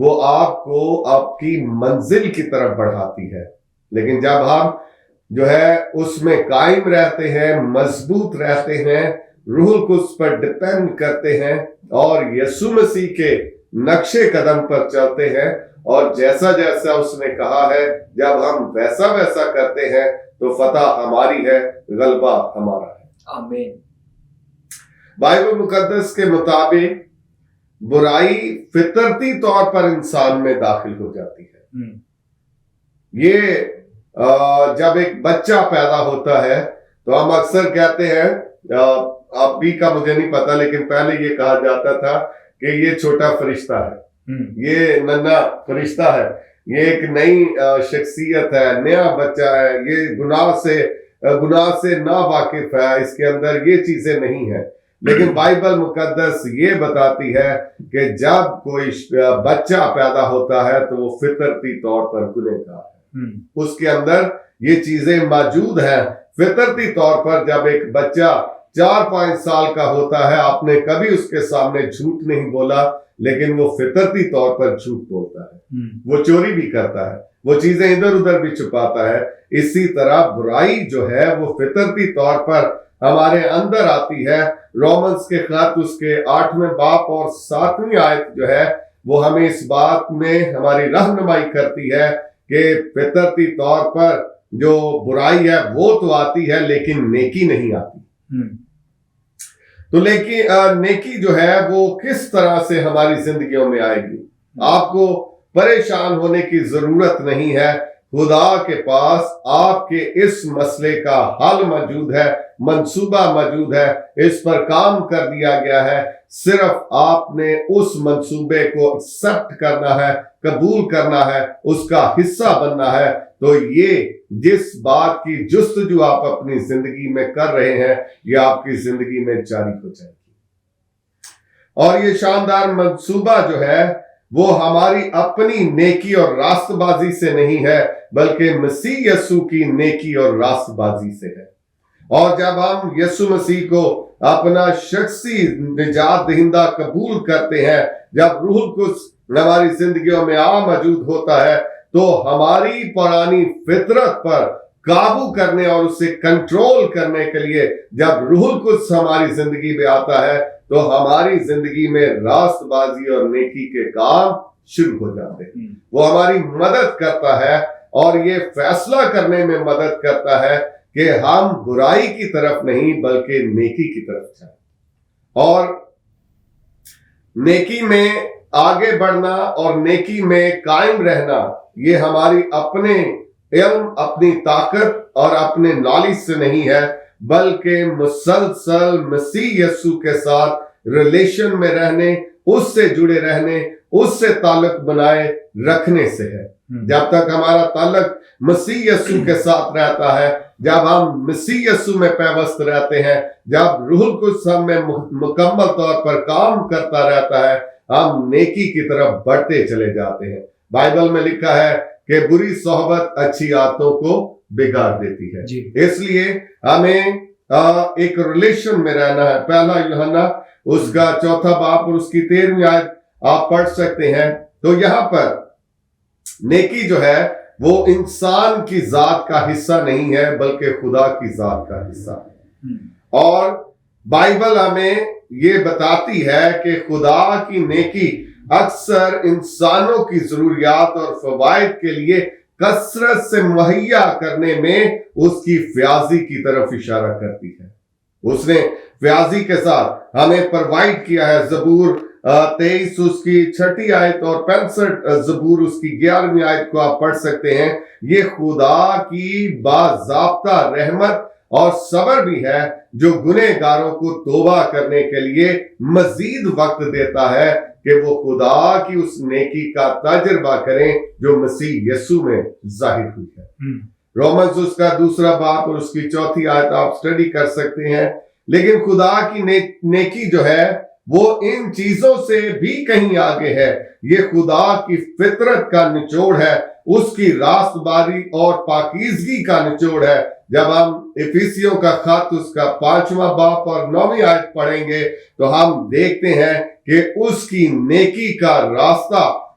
وہ آپ کو آپ کی منزل کی طرف بڑھاتی ہے. لیکن جب ہم جو ہے اس میں قائم رہتے ہیں، مضبوط رہتے ہیں، روح القدس پر ڈپینڈ کرتے ہیں اور یسوع مسیح کے نقش قدم پر چلتے ہیں، اور جیسا جیسا اس نے کہا ہے جب ہم ویسا ویسا کرتے ہیں تو فتح ہماری ہے، غلبہ ہمارا ہے. آمین. بائبل مقدس کے مطابق برائی فطرتی طور پر انسان میں داخل ہو جاتی ہے. یہ جب ایک بچہ پیدا ہوتا ہے تو ہم اکثر کہتے ہیں، ابھی کا مجھے نہیں پتا لیکن پہلے یہ کہا جاتا تھا کہ یہ چھوٹا فرشتہ ہے، یہ ننا فرشتہ ہے، یہ ایک نئی شخصیت ہے، نیا بچہ ہے، یہ گناہ سے نا واقف ہے، اس کے اندر یہ چیزیں نہیں ہیں. لیکن بائبل مقدس یہ بتاتی ہے کہ جب کوئی بچہ پیدا ہوتا ہے تو وہ فطرتی طور پر گنہگار ہے، اس کے اندر یہ چیزیں موجود ہیں. فطرتی طور پر جب ایک بچہ 4-5 سال کا ہوتا ہے، آپ نے کبھی اس کے سامنے جھوٹ نہیں بولا، لیکن وہ فطرتی طور پر جھوٹ بولتا ہے، وہ چوری بھی کرتا ہے، وہ چیزیں ادھر ادھر بھی چھپاتا ہے. اسی طرح برائی جو ہے وہ فطرتی طور پر ہمارے اندر آتی ہے. رومنس کے خط اس کے 8ویں باب اور 7ویں آیت جو ہے وہ ہمیں اس بات میں ہماری رہنمائی کرتی ہے کہ فطرتی طور پر جو برائی ہے وہ تو آتی ہے لیکن نیکی نہیں آتی. تو لیکن نیکی جو ہے وہ کس طرح سے ہماری زندگیوں میں آئے گی؟ آپ کو پریشان ہونے کی ضرورت نہیں ہے. خدا کے پاس آپ کے اس مسئلے کا حل موجود ہے، منصوبہ موجود ہے، اس پر کام کر دیا گیا ہے. صرف آپ نے اس منصوبے کو ایکسپٹ کرنا ہے، قبول کرنا ہے، اس کا حصہ بننا ہے. تو یہ جس بات کی جستجو آپ اپنی زندگی میں کر رہے ہیں یہ آپ کی زندگی میں جاری ہو جائے گی. اور یہ شاندار منصوبہ جو ہے وہ ہماری اپنی نیکی اور راست بازی سے نہیں ہے بلکہ مسیح یسوع کی نیکی اور راست بازی سے ہے. اور جب ہم یسوع مسیح کو اپنا شخصی نجات دہندہ قبول کرتے ہیں، جب روح القدس ہماری زندگیوں میں موجود ہوتا ہے تو ہماری پرانی فطرت پر قابو کرنے اور اسے کنٹرول کرنے کے لیے جب روح القدس ہماری زندگی میں آتا ہے تو ہماری زندگی میں راست بازی اور نیکی کے کام شروع ہو جاتے ہیں. وہ ہماری مدد کرتا ہے اور یہ فیصلہ کرنے میں مدد کرتا ہے کہ ہم برائی کی طرف نہیں بلکہ نیکی کی طرف جائیں. اور نیکی میں آگے بڑھنا اور نیکی میں قائم رہنا یہ ہماری اپنے علم، اپنی طاقت اور اپنے نالج سے نہیں ہے بلکہ مسلسل مسیح یسوع کے ساتھ ریلیشن میں رہنے، اس سے جڑے رہنے، اس سے تعلق بنائے رکھنے سے ہے. جب تک ہمارا تعلق مسیح یسوع کے ساتھ رہتا ہے، جب ہم مسیح یسوع میں پیوست رہتے ہیں، جب روح القدس ہم میں مکمل طور پر کام کرتا رہتا ہے، ہم نیکی کی طرف بڑھتے چلے جاتے ہیں. بائبل میں لکھا ہے کہ بری صحبت اچھی عادتوں کو بگاڑ دیتی ہے. اس لیے ہمیں ایک ریلیشن میں رہنا ہے. 1 یوحنا اس کا 4 باب اور اس کی 13ویں آیت آپ پڑھ سکتے ہیں. تو یہاں پر نیکی جو ہے وہ انسان کی ذات کا حصہ نہیں ہے بلکہ خدا کی ذات کا حصہ ہے. اور بائبل ہمیں یہ بتاتی ہے کہ خدا کی نیکی اکثر انسانوں کی ضروریات اور فوائد کے لیے کثرت سے مہیا کرنے میں اس کی فیاضی کی طرف اشارہ کرتی ہے. اس نے فیاضی کے ساتھ ہمیں پروائیڈ کیا ہے. زبور 23 اس کی 6 آیت اور 65 زبور اس کی 11ویں آیت کو آپ پڑھ سکتے ہیں. یہ خدا کی باضابطہ رحمت اور صبر بھی ہے جو گنہگاروں کو توبہ کرنے کے لیے مزید وقت دیتا ہے کہ وہ خدا کی اس نیکی کا تجربہ کریں جو مسیح یسوع میں ظاہر ہوئی ہے. رومنز اس کا 2 باب اور اس کی 4 آیت آپ سٹڈی کر سکتے ہیں. لیکن خدا کی نیکی جو ہے وہ ان چیزوں سے بھی کہیں آگے ہے. یہ خدا کی فطرت کا نچوڑ ہے، اس کی راست بازی اور پاکیزگی کا نچوڑ ہے. جب ہم افیسیوں کا خط اس کا 5واں باب اور 9ویں آیت پڑھیں گے تو ہم دیکھتے ہیں کہ اس کی نیکی کا راستہ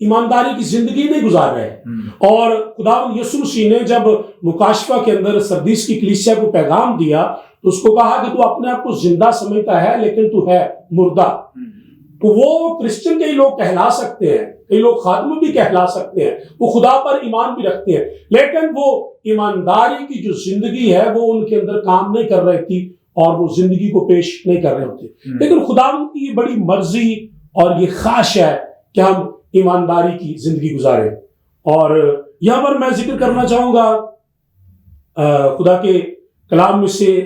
ایمانداری کی زندگی نہیں گزار رہے. اور خداوند یسوع مسیح نے جب مکاشفہ کے اندر سردیس کی کلیسیا کو پیغام دیا تو اس کو کہا کہ تو اپنے آپ کو زندہ سمجھتا ہے لیکن تو ہے مردہ. تو وہ کرسچن کئی لوگ کہلا سکتے ہیں, کئی لوگ خادم بھی کہلا سکتے ہیں, وہ خدا پر ایمان بھی رکھتے ہیں, لیکن وہ ایمانداری کی جو زندگی ہے وہ ان کے اندر کام نہیں کر رہی تھی اور وہ زندگی کو پیش نہیں کر رہے ہوتے. لیکن خداوند کی یہ بڑی مرضی اور یہ خواہش ہے کہ ہم ایمانداری کی زندگی گزاریں. اور یہاں پر میں ذکر کرنا چاہوں گا خدا کے کلام میں سے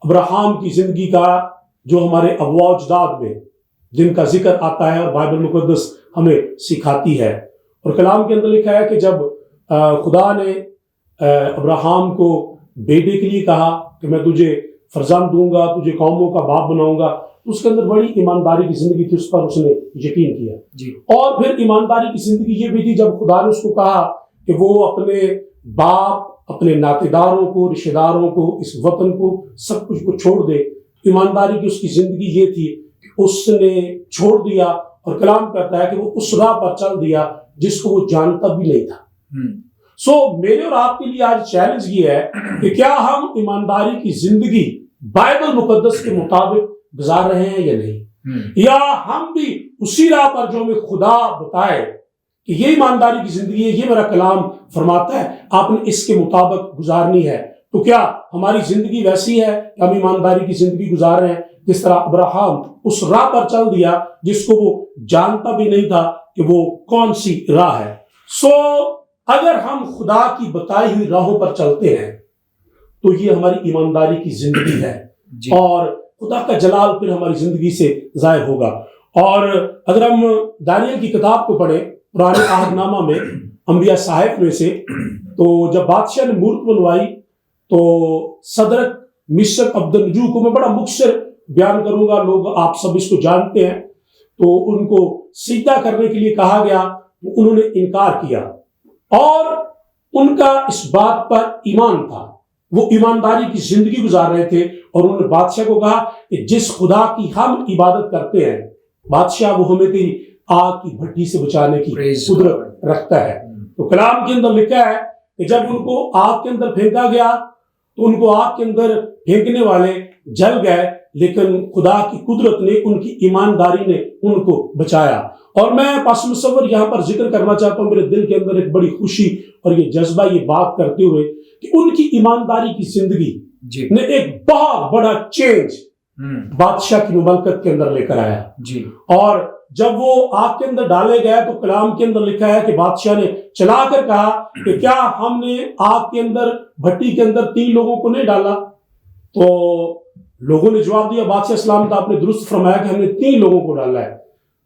ابراہیم کی زندگی کا, جو ہمارے ابواء و اجداد میں جن کا ذکر آتا ہے اور بائبل مقدس ہمیں سکھاتی ہے. اور کلام کے اندر لکھا ہے کہ جب خدا نے ابراہیم کو بیٹے کے لیے کہا کہ میں تجھے فرزند دوں گا, تجھے قوموں کا باپ بناؤں گا, اس کے اندر بڑی ایمانداری کی زندگی تھی, اس پر اس نے یقین کیا. اور پھر ایمانداری کی زندگی یہ بھی تھی جب خدا نے اس کو کہا کہ وہ اپنے باپ, اپنے ناطے داروں کو, رشتہ داروں کو, اس وطن کو, سب کچھ کو چھوڑ دے. ایمانداری کی اس کی زندگی یہ تھی کہ اس نے چھوڑ دیا, اور کلام کہتا ہے کہ وہ اس راہ پر چل دیا جس کو وہ جانتا بھی نہیں تھا. سو میرے اور آپ کے لیے آج چیلنج یہ ہے کہ کیا ہم ایمانداری کی زندگی بائبل مقدس کے مطابق گزار رہے ہیں یا نہیں, یا ہم بھی اسی راہ پر جو ہمیں خدا بتائے کہ یہ ایمانداری کی زندگی ہے, یہ میرا کلام فرماتا ہے آپ نے اس کے مطابق گزارنی ہے. تو کیا ہماری زندگی ویسی ہے کہ ہم ایمانداری کی زندگی گزار رہے ہیں جس طرح ابراہیم اس راہ پر چل دیا جس کو وہ جانتا بھی نہیں تھا کہ وہ کون سی راہ ہے. سو اگر ہم خدا کی بتائی ہوئی راہوں پر چلتے ہیں تو یہ ہماری ایمانداری کی زندگی ہے, اور خدا کا جلال پھر ہماری زندگی سے ظاہر ہوگا. اور اگر ہم دانیل کی کتاب کو پڑھیں پرانے عہد نامہ میں انبیاء صحائف میں سے, تو جب بادشاہ نے مورت بنوائی تو صدرک مشرق عبدالنجو کو میں بڑا مختصر بیان کروں گا, لوگ آپ سب اس کو جانتے ہیں, تو ان کو سجدہ کرنے کے لیے کہا گیا, انہوں نے انکار کیا, اور ان کا اس بات پر ایمان تھا, وہ ایمانداری کی زندگی گزار رہے تھے, اور انہوں نے بادشاہ کو کہا کہ جس خدا کی ہم عبادت کرتے ہیں بادشاہ وہ ہمیں تیری آگ کی بھٹی سے بچانے کی قدرت رکھتا ہے. تو کلام کے اندر لکھا ہے کہ جب ان کو آگ کے اندر پھینکا گیا تو ان کو آگ کے اندر پھینکنے والے جل گئے, لیکن خدا کی قدرت نے, ان کی ایمانداری نے ان کو بچایا. اور میں پاس مصور یہاں پر ذکر کرنا چاہتا ہوں, میرے دل کے اندر ایک بڑی خوشی اور یہ جذبہ یہ بات کرتے ہوئے کہ ان کی ایمانداری کی زندگی نے ایک بہت بڑا چینج بادشاہ کی مملکت کے اندر لے کر آیا. اور جب وہ آگ کے اندر ڈالے گئے تو کلام کے اندر لکھا ہے کہ بادشاہ نے چلا کر کہا کہ کیا ہم نے آگ کے اندر بھٹی کے اندر 3 لوگوں کو نہیں ڈالا؟ تو لوگوں نے جواب دیا بادشاہ اسلام کا آپ نے درست فرمایا کہ ہم نے 3 لوگوں کو ڈالا ہے.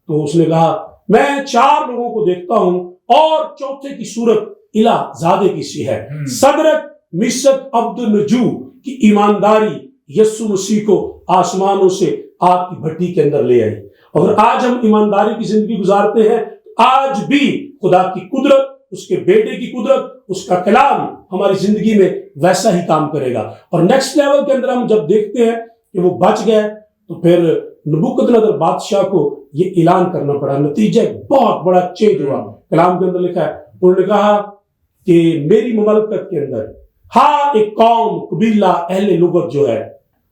تو اس نے کہا میں 4 لوگوں کو دیکھتا ہوں اور چوتھے کی صورت الہ زادے کی سی ہے. صدرک مشرق عبدالنجو کی ایمانداری یسوع مسیح کو آسمانوں سے آگ کی بھٹی کے اندر لے آئی. اگر آج ہم ایمانداری کی زندگی گزارتے ہیں, آج بھی خدا کی قدرت, اس کے بیٹے کی قدرت, اس کا کلام ہماری زندگی میں ویسا ہی کام کرے گا. اور نیکسٹ لیول کے اندر ہم جب دیکھتے ہیں کہ وہ بچ گئے تو پھر نبوکدنصر بادشاہ کو یہ اعلان کرنا پڑا, نتیجہ بہت بڑا چینج ہوا. کلام کے اندر لکھا ہے انہوں نے کہا کہ میری مملکت کے اندر ہر ایک قوم, قبیلہ, اہل لغت جو ہے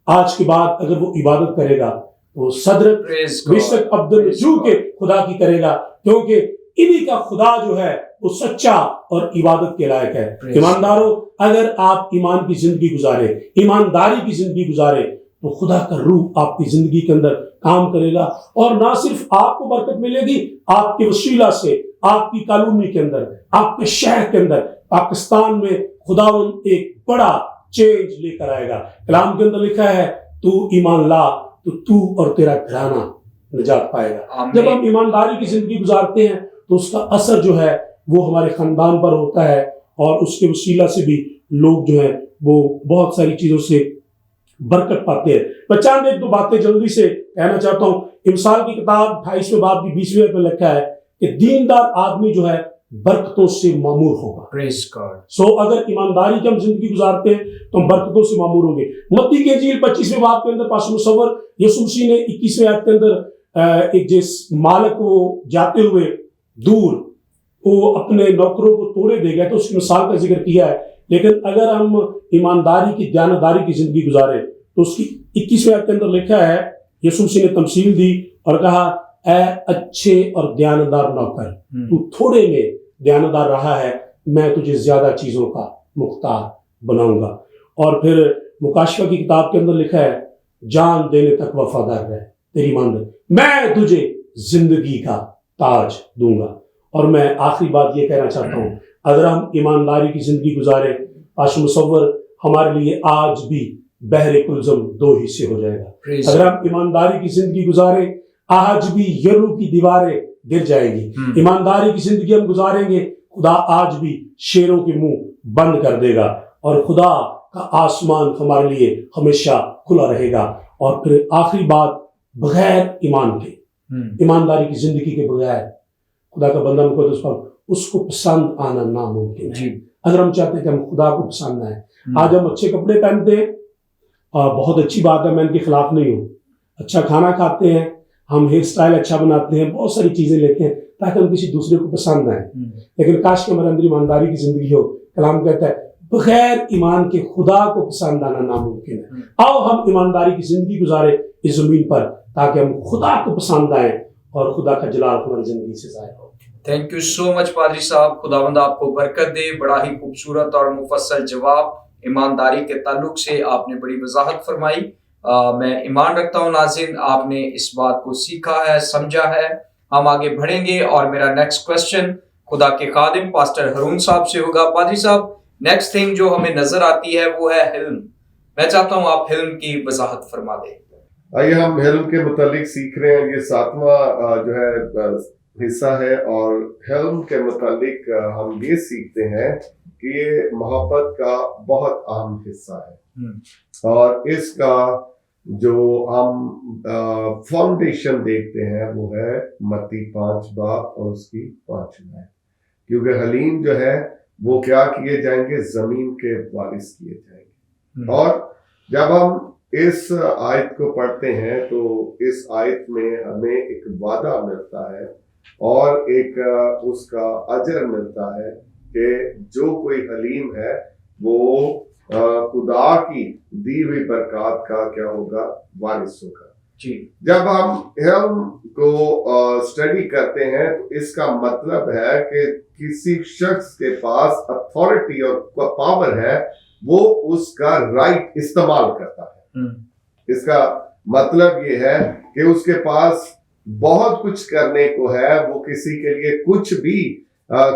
آج کے بعد اگر وہ عبادت کرے گا وہ صدرک مشرق عبدالنجو کے خدا کی کرے گا, کیونکہ انہی کا خدا جو ہے وہ سچا اور عبادت کے لائق ہے. ایمانداروں, اگر آپ ایمان کی زندگی گزارے, ایمانداری کی زندگی گزارے, تو خدا کا روح آپ کی زندگی کے اندر کام کرے گا, اور نہ صرف آپ کو برکت ملے گی, آپ کے وسیلہ سے آپ کی کالونی کے اندر, آپ کے شہر کے اندر, پاکستان میں خداوند ایک بڑا چینج لے کر آئے گا. کلام کے اندر لکھا ہے تو ایمان لا تو اور تیرا گھرانہ نجات پائے گا. جب ہم ایمانداری کی زندگی گزارتے ہیں تو اس کا اثر جو ہے وہ ہمارے خاندان پر ہوتا ہے, اور اس کے وسیلہ سے بھی لوگ جو ہیں وہ بہت ساری چیزوں سے برکت پاتے ہیں. میں چاند 1-2 باتیں جلدی سے کہنا چاہتا ہوں. امثال کی کتاب 28ویں باب کی 20ویں میں لکھا ہے کہ دیندار آدمی جو ہے برکتوں سے معمور ہوگا. سو اگر ایمانداری کی ہم زندگی گزارتے ہیں تو ہم برکتوں سے معمور ہوں گے. متی کی انجیل 25ویں باب کے اندر پاس مصور یسوع مسیح نے 21ویں آیت کے اندر ایک جس مالک کو جاتے ہوئے دور وہ اپنے نوکروں کو توڑے دے گا، تو اس کی مثال کا ذکر کیا ہے. لیکن اگر ہم ایمانداری کی دیانتداری کی زندگی گزارے تو اس کی 21ویں آیت کے اندر لکھا ہے، یسوع مسیح نے تمثیل دی اور کہا اے اچھے اور دیانتدار نوکر، تو تھوڑے میں دیانتدار رہا ہے، میں تجھے زیادہ چیزوں کا مختار بناؤں گا. اور پھر مکاشفہ کی کتاب کے اندر لکھا ہے جان دینے تک وفادار رہ تیری ایمانداری، میں تجھے زندگی کا تاج دوں گا. اور میں آخری بات یہ کہنا چاہتا ہوں، اگر ہم ایمانداری کی زندگی گزارے، پاسٹر مصور، ہمارے لیے آج بھی بحر کلزم 2 حصے ہو جائے گا. اگر ہم ایمانداری کی زندگی گزاریں، آج بھی یرو کی دیواریں گر جائیں گی. ایمانداری کی زندگی ہم گزاریں گے، خدا آج بھی شیروں کے منہ بند کر دے گا، اور خدا کا آسمان ہمارے لیے ہمیشہ کھلا رہے گا. اور پھر آخری بات، بغیر ایمان کے، ایمانداری کی زندگی کے بغیر خدا کا بندہ مقدس پر اس کو پسند آنا ناممکن ہے. اگر ہم چاہتے ہیں کہ ہم خدا کو پسند آئیں، آج ہم اچھے کپڑے پہنتے ہیں، بہت اچھی بات ہے، میں ان کے خلاف نہیں ہوں. اچھا کھانا کھاتے ہیں، ہم ہیئر اسٹائل اچھا بناتے ہیں، بہت ساری چیزیں لیتے ہیں تاکہ ہم کسی دوسرے کو پسند آئیں. لیکن کاش کہ ہمارے اندر ایمانداری کی زندگی ہو. کلام کہتا ہے بغیر ایمان کے خدا کو پسند آنا ناممکن ہے. آؤ ہم ایمانداری کی زندگی گزارے اس زمین پر تاکہ ہم خدا کو پسند آئیں اور خدا کا جلال ہماری زندگی سے ظاہر ہو. تھینک یو سو مچ پادری صاحب، خداوند آپ کو برکت دے. بڑا ہی خوبصورت اور مفصل جواب ایمانداری کے تعلق سے آپ نے بڑی وضاحت فرمائی. میں ایمان رکھتا ہوں ناظرین آپ نے اس بات کو سیکھا ہے، سمجھا ہے. ہم آگے بڑھیں گے اور میرا نیکسٹ کوسچن خدا کے خادم پاسٹر ہارون صاحب سے ہوگا. پادری صاحب، نیکسٹ تھنگ جو ہمیں نظر آتی ہے وہ ہے حلم. میں چاہتا ہوں آپ حلم کی وضاحت فرما دیں. آئیے ہم حلم کے متعلق سیکھ رہے ہیں، یہ 7واں جو ہے حصہ ہے، اور حلم کے متعلق ہم یہ سیکھتے ہیں کہ یہ محبت کا بہت اہم حصہ ہے، اور اس کا جو ہم فاؤنڈیشن دیکھتے ہیں وہ ہے متی 5 باب اور اس کی 5 آیت. کیونکہ حلیم جو ہے وہ کیا کیے جائیں گے؟ زمین کے وارث کیے جائیں گے. اور جب ہم اس آیت کو پڑھتے ہیں تو اس آیت میں ہمیں ایک وعدہ ملتا ہے اور ایک اس کا اجر ملتا ہے کہ جو کوئی حلیم ہے وہ خدا کی دی ہوئی برکات کا کیا ہوگا؟ وارث ہوگا. جب ہم حلم کو اسٹڈی کرتے ہیں تو اس کا مطلب ہے کہ کسی شخص کے پاس اتھارٹی اور پاور ہے، وہ اس کا رائٹ استعمال کرتا ہے. اس کا مطلب یہ ہے کہ اس کے پاس بہت کچھ کرنے کو ہے، وہ کسی کے لیے کچھ بھی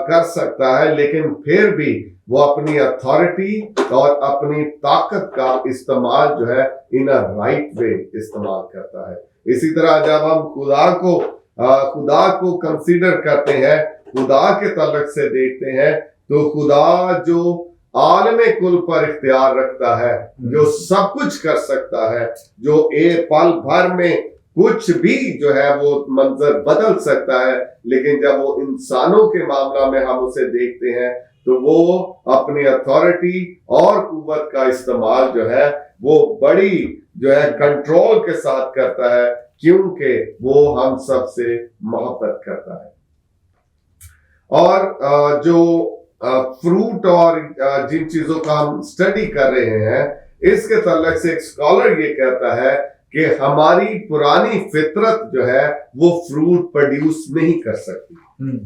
کر سکتا ہے، لیکن پھر بھی وہ اپنی اتھارٹی اور اپنی طاقت کا استعمال جو ہے ان رائٹ وے استعمال کرتا ہے. اسی طرح جب ہم خدا کو کنسیڈر کرتے ہیں، خدا کے تعلق سے دیکھتے ہیں، تو خدا جو عالم کل پر اختیار رکھتا ہے، جو سب کچھ کر سکتا ہے، جو ایک پل بھر میں کچھ بھی جو ہے وہ منظر بدل سکتا ہے، لیکن جب وہ انسانوں کے معاملہ میں ہم اسے دیکھتے ہیں تو وہ اپنی اتھارٹی اور قوت کا استعمال جو ہے وہ بڑی جو ہے کنٹرول کے ساتھ کرتا ہے، کیونکہ وہ ہم سب سے محبت کرتا ہے. اور جو فروٹ اور جن چیزوں کا ہم اسٹڈی کر رہے ہیں، اس کے تعلق سے ایک اسکالر یہ کہتا ہے کہ ہماری پرانی فطرت جو ہے وہ فروٹ پروڈیوس نہیں کر سکتی،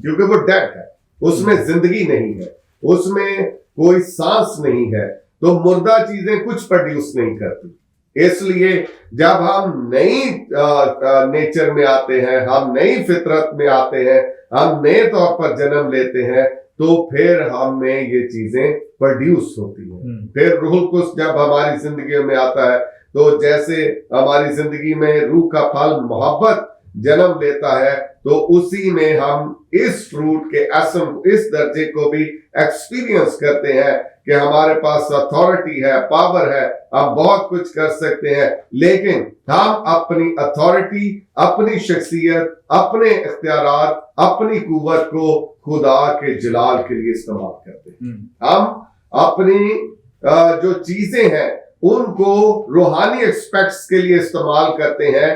کیونکہ وہ ڈیڈ ہے، اس میں زندگی نہیں ہے، اس میں کوئی سانس نہیں ہے، تو مردہ چیزیں کچھ پروڈیوس نہیں کرتی. اس لیے جب ہم نئی نیچر میں آتے ہیں، ہم نئی فطرت میں آتے ہیں، ہم نئے طور پر جنم لیتے ہیں، تو پھر ہم میں یہ چیزیں پروڈیوس ہوتی ہیں. پھر روح القدس جب ہماری زندگی میں آتا ہے تو جیسے ہماری زندگی میں روح کا پھل محبت جنم لیتا ہے، تو اسی میں ہم اس فروٹ کے اس درجے کو بھی ایکسپیرینس کرتے ہیں کہ ہمارے پاس اتھارٹی ہے، پاور ہے، ہم بہت کچھ کر سکتے ہیں، لیکن ہم اپنی اتھارٹی، اپنی شخصیت، اپنے اختیارات، اپنی قوت کو خدا کے جلال کے لیے استعمال کرتے ہیں. ہم اپنی جو چیزیں ہیں ان کو روحانی ایکسپیکٹس کے لیے استعمال کرتے ہیں،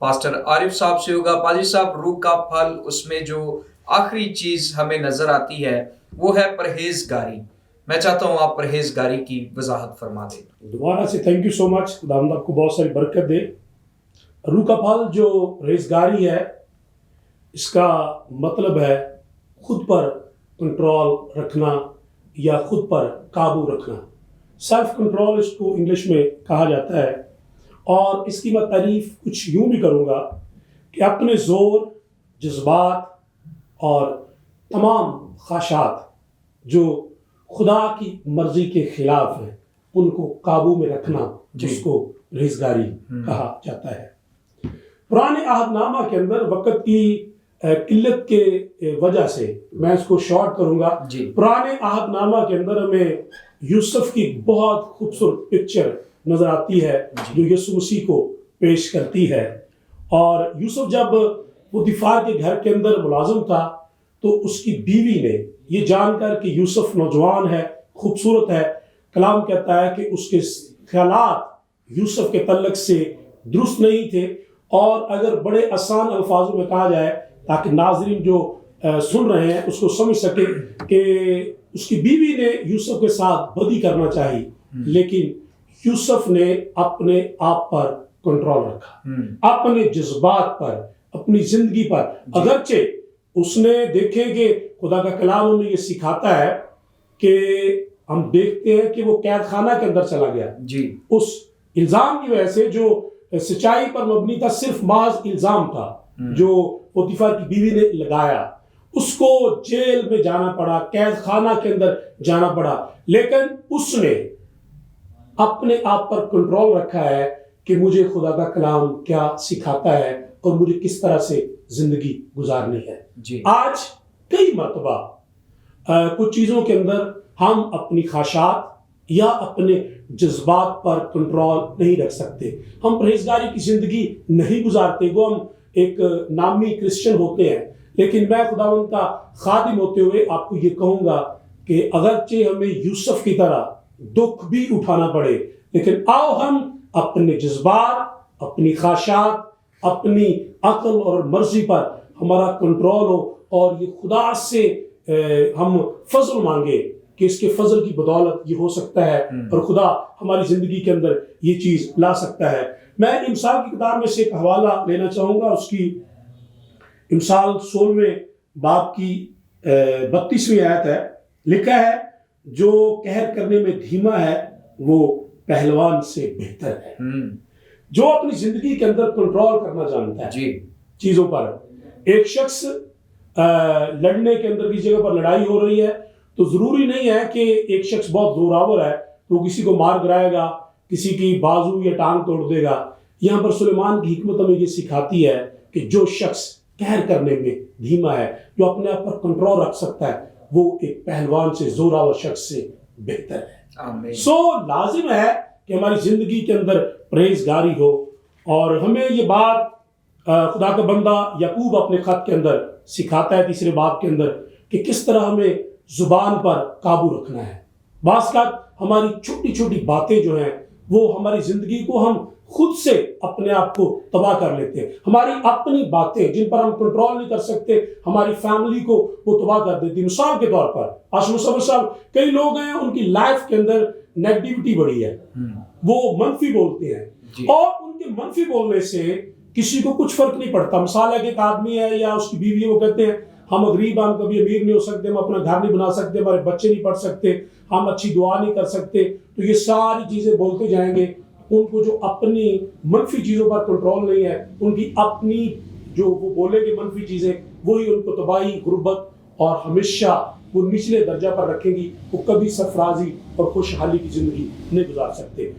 پاسٹر عارف صاحب سے ہوگا۔ پادری صاحب، روح کا پھل، اس میں جو آخری چیز ہمیں نظر آتی ہے وہ ہے پرہیزگاری۔ میں چاہتا ہوں آپ پرہیزگاری کی وضاحت فرما دیں۔ دوبارہ سے تھینک یو سو مچ، خداوند آپ کو بہت ساری برکت دے۔ روح کا پھل جو پرہیزگاری ہے، اس کا مطلب ہے خود پر کنٹرول رکھنا یا خود پر قابو رکھنا۔ سیلف کنٹرول اس کو انگلش میں کہا جاتا ہے، اور اس کی میں تعریف کچھ یوں بھی کروں گا کہ اپنے زور، جذبات اور تمام خواہشات جو خدا کی مرضی کے خلاف ہیں ان کو قابو میں رکھنا، جس کو پرہیزگاری کہا جاتا ہے۔ پرانے عہد نامہ کے اندر وقت کی قلت کے وجہ سے میں اس کو شارٹ کروں گا۔ پرانے عہد نامہ کے اندر ہمیں یوسف کی بہت خوبصورت پکچر نظر آتی ہے جو یسوع مسیح کو پیش کرتی ہے۔ اور یوسف جب پوتیفار کے گھر کے اندر ملازم تھا تو اس کی بیوی نے یہ جان کر کہ یوسف نوجوان ہے، خوبصورت ہے، کلام کہتا ہے کہ اس کے خیالات یوسف کے تعلق سے درست نہیں تھے، اور اگر بڑے آسان الفاظوں میں کہا جائے تاکہ ناظرین جو سن رہے ہیں اس کو سمجھ سکے کہ اس کی بیوی نے یوسف کے ساتھ بدی کرنا چاہی، لیکن یوسف نے اپنے آپ پر کنٹرول رکھا، اپنے جذبات پر، اپنی زندگی پر۔ اگرچہ اس نے دیکھے کہ خدا کا کلام ہمیں یہ سکھاتا ہے کہ ہم دیکھتے ہیں کہ وہ قید خانہ کے اندر چلا گیا اس الزام کی وجہ سے جو سچائی پر مبنی تھا، صرف محض الزام تھا جو پوتیفار کی بیوی نے لگایا، اس کو جیل میں جانا پڑا، قید خانہ کے اندر جانا پڑا، لیکن اس نے اپنے آپ پر کنٹرول رکھا ہے کہ مجھے خدا کا کلام کیا سکھاتا ہے اور مجھے کس طرح سے زندگی گزارنی ہے۔ آج کئی مرتبہ کچھ چیزوں کے اندر ہم اپنی خواہشات یا اپنے جذبات پر کنٹرول نہیں رکھ سکتے، ہم پرہیزگاری کی زندگی نہیں گزارتے، وہ ہم ایک نامی کرسچن ہوتے ہیں، لیکن میں خداوند کا خادم ہوتے ہوئے آپ کو یہ کہوں گا کہ اگرچہ ہمیں یوسف کی طرح دکھ بھی اٹھانا پڑے، لیکن آؤ ہم اپنے جذبات، اپنی خواہشات، اپنی عقل اور مرضی پر ہمارا کنٹرول ہو، اور یہ خدا سے ہم فضل مانگے کہ اس کے فضل کی بدولت یہ ہو سکتا ہے اور خدا ہماری زندگی کے اندر یہ چیز لا سکتا ہے۔ میں امثال کی کتاب میں سے ایک حوالہ لینا چاہوں گا، اس کی امثال 16ویں باب کی 32ویں آیت ہے، لکھا ہے جو قہر کرنے میں دھیما ہے وہ پہلوان سے بہتر ہے۔ جو اپنی زندگی کے اندر کنٹرول کرنا جانتا ہے چیزوں پر، ایک شخص لڑنے کے اندر کسی جگہ پر لڑائی ہو رہی ہے تو ضروری نہیں ہے کہ ایک شخص بہت زوراور ہے تو وہ کسی کو مار گرائے گا، کسی کی بازو یا ٹانگ توڑ دے گا۔ یہاں پر سلیمان کی حکمت ہمیں یہ سکھاتی ہے کہ جو شخص قہر کرنے میں دھیما ہے، جو اپنے آپ پر کنٹرول رکھ سکتا ہے، وہ ایک پہلوان سے، زوراور شخص سے بہتر ہے۔ لازم ہے کہ ہماری زندگی کے اندر پرہیزگاری ہو، اور ہمیں یہ بات خدا کا بندہ یعقوب اپنے خط کے اندر سکھاتا ہے 3 باب کے اندر کہ کس طرح ہمیں زبان پر قابو رکھنا ہے۔ بعض اوقات ہماری چھوٹی چھوٹی باتیں جو ہیں وہ ہماری زندگی کو ہم خود سے اپنے آپ کو تباہ کر لیتے ہیں، ہماری اپنی باتیں جن پر ہم کنٹرول نہیں کر سکتے ہماری فیملی کو وہ تباہ کر دیتی ہیں۔ مثال کے طور پر آج مصور صاحب، کئی لوگ ہیں ان کی لائف کے اندر نیگیٹیوٹی بڑی ہے، وہ منفی بولتے ہیں، اور ان کے منفی بولنے سے کسی کو کچھ فرق نہیں پڑتا۔ مثال ہے کہ ایک آدمی ہے یا اس کی بیوی ہے، وہ کہتے ہیں ہم غریب، ہم کبھی امیر نہیں ہو سکتے، ہم اپنا گھر نہیں بنا سکتے، ہمارے بچے نہیں پڑھ سکتے، ہم اچھی دعا نہیں کر سکتے، تو یہ ساری چیزیں بولتے جائیں گے۔ ان کو جو اپنی منفی چیزوں پر کنٹرول نہیں ہے، ان کی اپنی جو وہ بولیں گے منفی چیزیں، وہی ان کو تباہی، غربت اور ہمیشہ وہ نچلے درجہ پر رکھیں گی، وہ کبھی سرفرازی اور خوشحالی کی زندگی نہیں گزار سکتے۔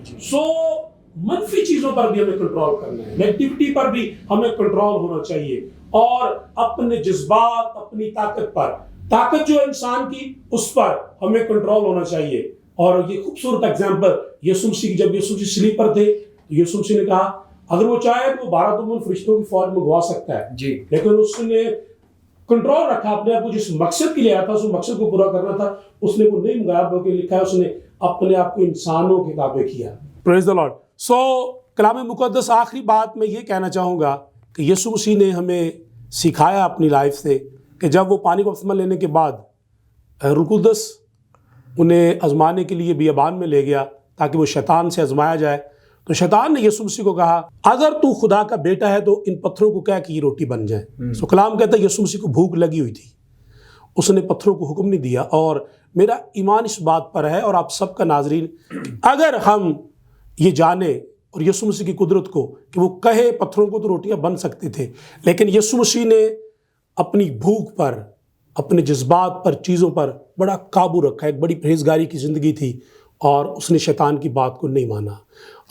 منفی چیزوں پر بھی ہمیں کنٹرول کرنا ہے، نیگیٹیوٹی پر بھی ہمیں کنٹرول ہونا چاہیے، اور اپنے جذبات، اپنی طاقت جو انسان کی، اس پر ہمیں کنٹرول ہونا چاہیے۔ اور یہ خوبصورت اگزامپل یسوع مسیح، جب یسوع مسیح صلیب پر تھے تو یسوع مسیح نے کہا اگر وہ چاہے تو وہ 12 دمن فرشتوں کی فوج میں گوا سکتا ہے، لیکن اس نے کنٹرول رکھا اپنے آپ کو، جس مقصد کے لیے آیا تھا اس مقصد کو پورا کرنا تھا، اس نے وہ نہیں منگایا، بلکہ لکھا ہے اس نے اپنے آپ کو انسانوں کے تابع کیا۔ پریز دی لارڈ۔ کلام مقدس آخری بات میں یہ کہنا چاہوں گا کہ یسوع مسیح نے ہمیں سکھایا اپنی لائف سے کہ جب وہ پانی کو بپتسمہ لینے کے بعد روح القدس انہیں آزمانے کے لیے بیابان میں لے گیا تاکہ وہ شیطان سے آزمایا جائے، تو شیطان نے یسوع مسیح کو کہا اگر تو خدا کا بیٹا ہے تو ان پتھروں کو کہہ کہ یہ روٹی بن جائے۔ سو کلام کہتا ہے یسوع مسیح کو بھوک لگی ہوئی تھی، اس نے پتھروں کو حکم نہیں دیا، اور میرا ایمان اس بات پر ہے اور آپ سب کا ناظرین، اگر ہم یہ جانیں اور یسوع مسیح کی قدرت کو کہ وہ کہے پتھروں کو تو روٹیاں بن سکتے تھے، لیکن یسوع مسیح نے اپنی بھوک پر، اپنے جذبات پر، چیزوں پر بڑا قابو رکھا، ایک بڑی پرہیزگاری کی زندگی تھی اور اس نے شیطان کی بات کو نہیں مانا۔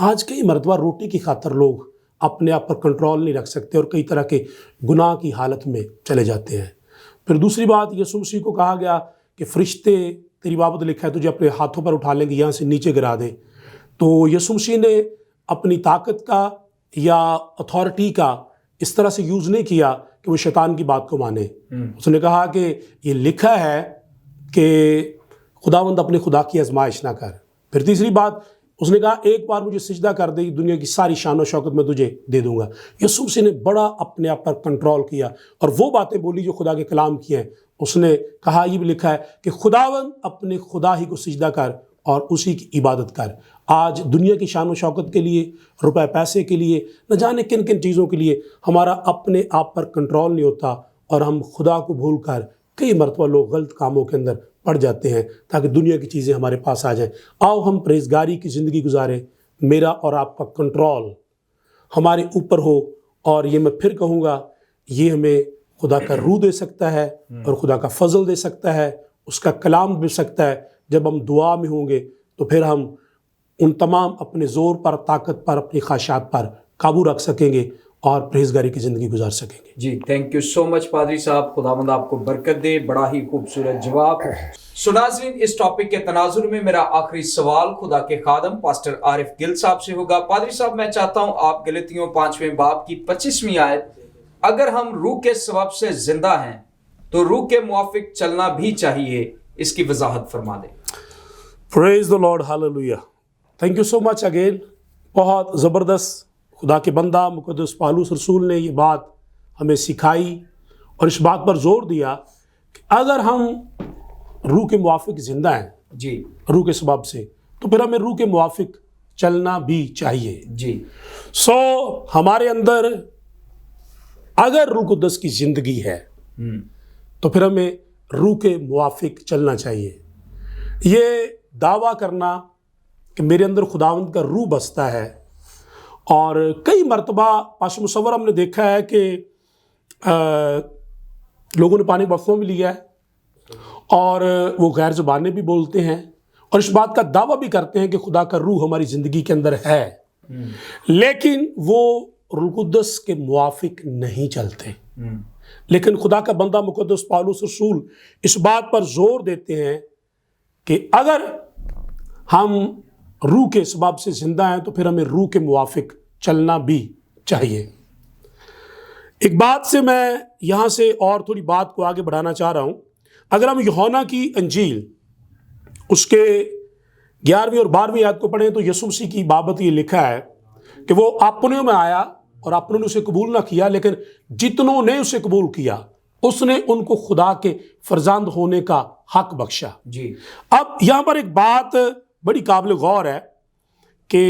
آج کئی مرتبہ روٹی کی خاطر لوگ اپنے آپ پر کنٹرول نہیں رکھ سکتے اور کئی طرح کے گناہ کی حالت میں چلے جاتے ہیں۔ پھر دوسری بات، یسوع مسیح کو کہا گیا کہ فرشتے تیری بابت لکھا ہے تجھے اپنے ہاتھوں پر اٹھا لیں گے، یہاں سے نیچے گرا دیں۔ تو یسوع مسیح نے اپنی طاقت کا یا اتھارٹی کا اس طرح سے یوز نہیں کیا کہ وہ شیطان کی بات کو مانے۔ اس نے کہا کہ یہ لکھا ہے کہ خداوند اپنے خدا کی آزمائش نہ کر۔ پھر تیسری بات، اس نے کہا ایک بار مجھے سجدہ کر دے، دنیا کی ساری شان و شوکت میں تجھے دے دوں گا۔ یسوع مسیح نے بڑا اپنے آپ پر کنٹرول کیا اور وہ باتیں بولی جو خدا کے کلام کی ہیں۔ اس نے کہا، یہ بھی لکھا ہے کہ خداوند اپنے خدا ہی کو سجدہ کر اور اسی کی عبادت کر۔ آج دنیا کی شان و شوکت کے لیے، روپے پیسے کے لیے، نہ جانے کن کن چیزوں کے لیے ہمارا اپنے آپ پر کنٹرول نہیں ہوتا اور ہم خدا کو بھول کر کئی مرتبہ لوگ غلط کاموں کے اندر پڑ جاتے ہیں تاکہ دنیا کی چیزیں ہمارے پاس آ جائیں۔ آؤ ہم پرہیزگاری کی زندگی گزاریں، میرا اور آپ کا کنٹرول ہمارے اوپر ہو، اور یہ میں پھر کہوں گا، یہ ہمیں خدا کا روح دے سکتا ہے اور خدا کا فضل دے سکتا ہے، اس کا کلام مل سکتا ہے۔ جب ہم دعا میں ہوں گے تو پھر ہم ان تمام اپنے زور پر، طاقت پر، اپنی خواہشات پر قابو رکھ سکیں گے اور پرہیزگاری کی زندگی گزار سکیں گے۔ جی تھینک یو سو مچ پادری صاحب، خداوند آپ کو برکت دے، بڑا ہی خوبصورت جواب۔ سو ناظرین، اس ٹاپک کے تناظر میں میرا آخری سوال خدا کے خادم پاسٹر عارف گل صاحب سے ہوگا۔ پادری صاحب، میں چاہتا ہوں آپ غلطیوں 5ویں باب کی 25ویں آیت، اگر ہم روح کے سبب سے زندہ ہیں تو روح کے موافق چلنا بھی چاہیے، اس کی وضاحت فرما دیں۔ Praise the Lord, hallelujah. Thank you so much again. بہت زبردست خدا کے بندہ مقدس پالوس رسول نے یہ بات ہمیں سکھائی اور اس بات پر زور دیا کہ اگر ہم روح کے موافق زندہ ہیں جی روح کے سبب سے، تو پھر ہمیں روح کے موافق چلنا بھی چاہیے۔ جی سو ہمارے اندر اگر روح القدس کی زندگی ہے تو پھر ہمیں روح کے موافق چلنا چاہیے۔ یہ دعویٰ کرنا کہ میرے اندر خداوند کا روح بستا ہے، اور کئی مرتبہ پاسٹر مصور ہم نے دیکھا ہے کہ لوگوں نے پانی بپتسمہ بھی لیا ہے اور وہ غیر زبانیں بھی بولتے ہیں اور اس بات کا دعویٰ بھی کرتے ہیں کہ خدا کا روح ہماری زندگی کے اندر ہے، لیکن وہ روح القدس کے موافق نہیں چلتے۔ لیکن خدا کا بندہ مقدس پالوس رسول اس بات پر زور دیتے ہیں کہ اگر ہم روح کے سبب سے زندہ ہیں تو پھر ہمیں روح کے موافق چلنا بھی چاہیے۔ ایک بات سے میں یہاں سے اور تھوڑی بات کو آگے بڑھانا چاہ رہا ہوں۔ اگر ہم یوحنا کی انجیل اس کے 11ویں اور 12ویں آیت کو پڑھیں تو یسوع مسیح کی بابت یہ لکھا ہے کہ وہ اپنوں میں آیا اور اپنوں نے اسے قبول نہ کیا، لیکن جتنوں نے اسے قبول کیا اس نے ان کو خدا کے فرزند ہونے کا حق بخشا۔ جی اب یہاں پر ایک بات بڑی قابل غور ہے کہ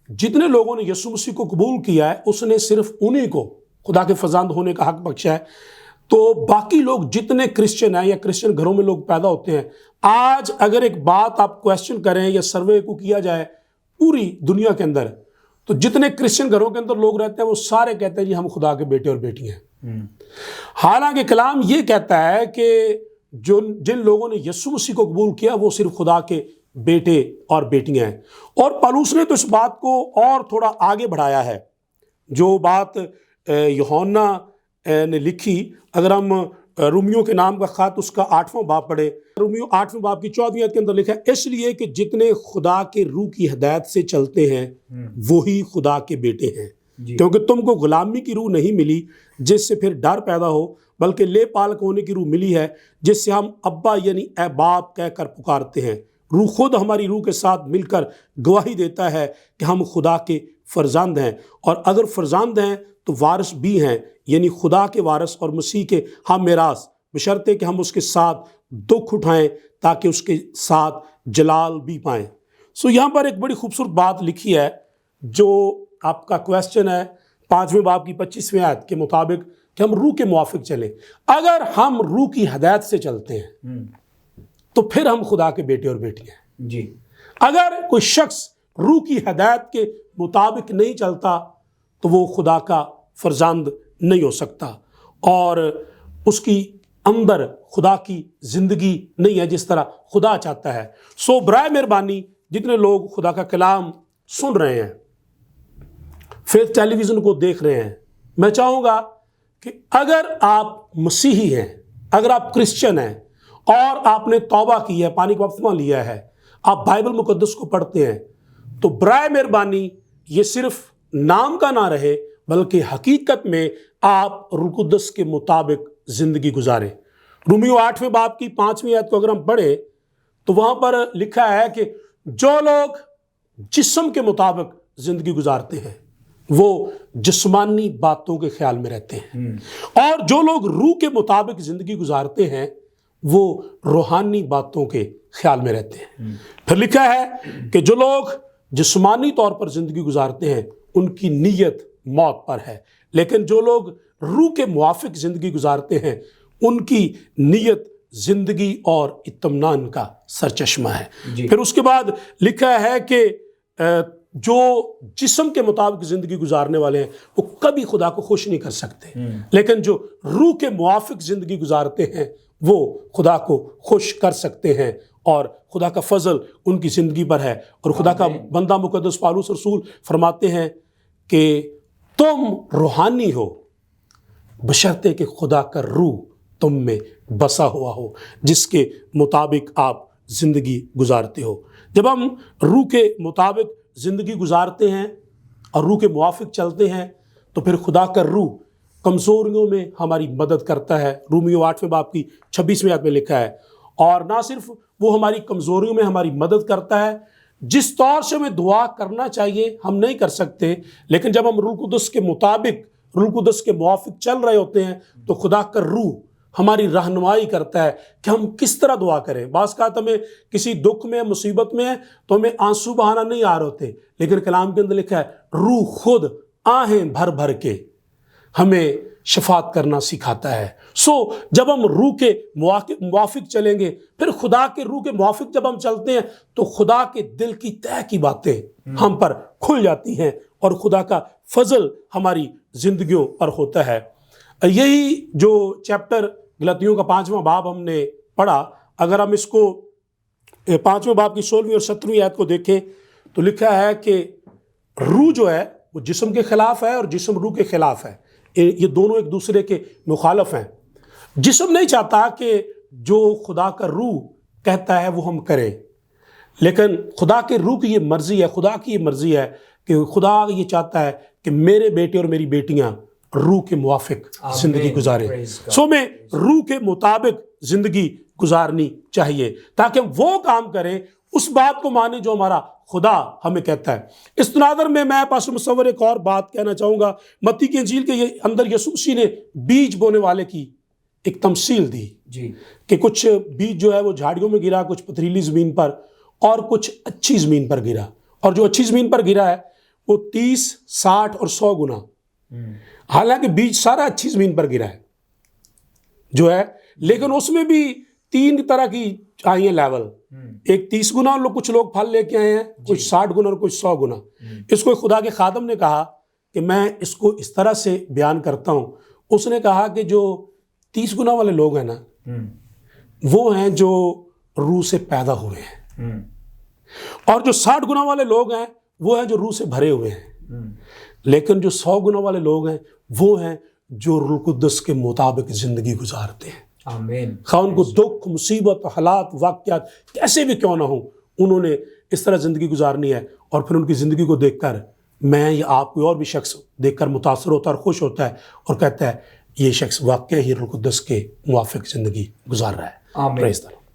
جتنے لوگوں نے یسوع مسیح کو قبول کیا ہے اس نے صرف انہیں کو خدا کے فرزند ہونے کا حق بخشا ہے۔ تو باقی لوگ جتنے کرسچن ہیں یا کرسچن گھروں میں لوگ پیدا ہوتے ہیں، آج اگر ایک بات آپ کویسچن کریں یا سروے کو کیا جائے پوری دنیا کے اندر، تو جتنے کرسچن گھروں کے اندر لوگ رہتے ہیں وہ سارے کہتے ہیں جی ہم خدا کے بیٹے اور بیٹیاں ہیں۔ حالانکہ کلام یہ کہتا ہے کہ جن لوگوں نے یسوع مسیح کو قبول کیا وہ صرف خدا کے بیٹے اور بیٹیاں ہیں۔ اور پالوس نے تو اس بات کو اور تھوڑا آگے بڑھایا ہے، جو بات یوحنا نے لکھی۔ اگر ہم رومیو کے نام کا خط اس کا 8واں باب پڑھے، رومیو 8ویں باب کی 14ویں آیت کے اندر لکھا ہے، اس لیے کہ جتنے خدا کے روح کی ہدایت سے چلتے ہیں وہی خدا کے بیٹے ہیں، کیونکہ تم کو غلامی کی روح نہیں ملی جس سے پھر ڈر پیدا ہو، بلکہ لے پالک ہونے کی روح ملی ہے جس سے ہم ابا یعنی اے باپ کہہ کر پکارتے ہیں۔ روح خود ہماری روح کے ساتھ مل کر گواہی دیتا ہے کہ ہم خدا کے فرزند ہیں، اور اگر فرزند ہیں تو وارث بھی ہیں، یعنی خدا کے وارث اور مسیح کے ہم میراث، بشرطے کہ ہم اس کے ساتھ دکھ اٹھائیں تاکہ اس کے ساتھ جلال بھی پائیں۔ یہاں پر ایک بڑی خوبصورت بات لکھی ہے جو آپ کا کویسچن ہے 5ویں باب کی 25ویں آیت کے مطابق کہ ہم روح کے موافق چلیں۔ اگر ہم روح کی ہدایت سے چلتے ہیں تو پھر ہم خدا کے بیٹے اور بیٹیاں ہیں جی۔ اگر کوئی شخص روح کی ہدایت کے مطابق نہیں چلتا تو وہ خدا کا فرزند نہیں ہو سکتا، اور اس کی اندر خدا کی زندگی نہیں ہے جس طرح خدا چاہتا ہے۔ برائے مہربانی جتنے لوگ خدا کا کلام سن رہے ہیں، فیتھ ٹیلی ویژن کو دیکھ رہے ہیں، میں چاہوں گا کہ اگر آپ مسیحی ہیں، اگر آپ کرسچن ہیں اور آپ نے توبہ کی ہے، پانی کا بپتسمہ لیا ہے، آپ بائبل مقدس کو پڑھتے ہیں، تو برائے مہربانی یہ صرف نام کا نہ رہے بلکہ حقیقت میں آپ روح القدس کے مطابق زندگی گزاریں۔ رومیو 8ویں باب کی 5ویں آیت کو اگر ہم پڑھیں تو وہاں پر لکھا ہے کہ جو لوگ جسم کے مطابق زندگی گزارتے ہیں وہ جسمانی باتوں کے خیال میں رہتے ہیں، اور جو لوگ روح کے مطابق زندگی گزارتے ہیں وہ روحانی باتوں کے خیال میں رہتے ہیں۔ پھر لکھا ہے کہ جو لوگ جسمانی طور پر زندگی گزارتے ہیں ان کی نیت موت پر ہے، لیکن جو لوگ روح کے موافق زندگی گزارتے ہیں ان کی نیت زندگی اور اطمینان کا سرچشمہ ہے۔ پھر اس کے بعد لکھا ہے کہ جو جسم کے مطابق زندگی گزارنے والے ہیں وہ کبھی خدا کو خوش نہیں کر سکتے، لیکن جو روح کے موافق زندگی گزارتے ہیں وہ خدا کو خوش کر سکتے ہیں، اور خدا کا فضل ان کی زندگی پر ہے۔ اور خدا کا بندہ مقدس پالوس رسول فرماتے ہیں کہ تم روحانی ہو بشرطے کہ خدا کا روح تم میں بسا ہوا ہو، جس کے مطابق آپ زندگی گزارتے ہو۔ جب ہم روح کے مطابق زندگی گزارتے ہیں اور روح کے موافق چلتے ہیں تو پھر خدا کا روح کمزوریوں میں ہماری مدد کرتا ہے۔ رومیو 8ویں باب کی 26ویں آیت میں لکھا ہے، اور نہ صرف وہ ہماری کمزوریوں میں ہماری مدد کرتا ہے، جس طور سے ہمیں دعا کرنا چاہیے ہم نہیں کر سکتے، لیکن جب ہم روح القدس کے مطابق روح القدس کے موافق چل رہے ہوتے ہیں تو خدا کا روح ہماری رہنمائی کرتا ہے کہ ہم کس طرح دعا کریں۔ بعض اوقات ہمیں کسی دکھ میں مصیبت میں تو ہمیں آنسو بہانا نہیں آ رہے ہوتے، لیکن کلام کے اندر لکھا ہے روح خود آہیں بھر بھر کے ہمیں شفاعت کرنا سکھاتا ہے۔ جب ہم روح کے موافق چلیں گے، پھر خدا کے روح کے موافق جب ہم چلتے ہیں تو خدا کے دل کی تہ کی باتیں ہم پر کھل جاتی ہیں اور خدا کا فضل ہماری زندگیوں پر ہوتا ہے۔ یہی جو چیپٹر غلاطیوں کا 5واں باب ہم نے پڑھا، اگر ہم اس کو 5ویں باب کی 16ویں اور 17ویں آیت کو دیکھیں تو لکھا ہے کہ روح جو ہے وہ جسم کے خلاف ہے اور جسم روح کے خلاف ہے، یہ دونوں ایک دوسرے کے مخالف ہیں۔ جسم نہیں چاہتا کہ جو خدا کا روح کہتا ہے وہ ہم کریں، لیکن خدا کے روح کی یہ مرضی ہے، خدا کی یہ مرضی ہے کہ خدا یہ چاہتا ہے کہ میرے بیٹے اور میری بیٹیاں روح کے موافق زندگی گزاریں۔ میں روح کے مطابق زندگی گزارنی چاہیے تاکہ ہم وہ کام کریں، اس بات کو مانیں جو ہمارا خدا ہمیں کہتا ہے۔ اس تناظر میں پاسٹر مصور ایک اور بات کہنا چاہوں گا۔ متی کی انجیل کے اندر یسوع مسیح نے بیج بونے والے کی ایک تمثیل دی کہ کچھ بیج جو ہے وہ جھاڑیوں میں گرا، کچھ پتھریلی زمین پر اور کچھ اچھی زمین پر گرا، اور جو اچھی زمین پر گرا ہے وہ 30، 60 اور 100 گنا، حالانکہ بیج سارا اچھی زمین پر گرا ہے جو ہے، لیکن اس میں بھی 3 طرح کی آئی ہیں لیول، ایک 30 گنا کچھ لوگ پھل لے کے آئے ہیں، کچھ 60 گنا اور کچھ 100 گنا۔ اس کو خدا کے خادم نے کہا کہ میں اس کو اس طرح سے بیان کرتا ہوں، اس نے کہا کہ جو 30 گنا والے لوگ ہیں نا وہ ہیں جو روح سے پیدا ہوئے ہیں، اور جو 60 گنا والے لوگ ہیں وہ ہیں جو روح سے بھرے ہوئے ہیں، لیکن جو 100 گنا والے لوگ ہیں وہ ہیں جو روح القدس کے مطابق زندگی گزارتے ہیں۔ آمین۔ خواہ ان کو دکھ، مصیبت، حالات، واقعات کیسے بھی کیوں نہ ہوں، انہوں نے اس طرح زندگی گزارنی ہے، اور پھر ان کی زندگی کو دیکھ کر میں یا آپ کوئی اور بھی شخص دیکھ کر متاثر ہوتا ہے اور خوش ہوتا ہے اور کہتا ہے یہ شخص واقعی ہی روح القدس کے موافق زندگی گزار رہا ہے۔ آمین۔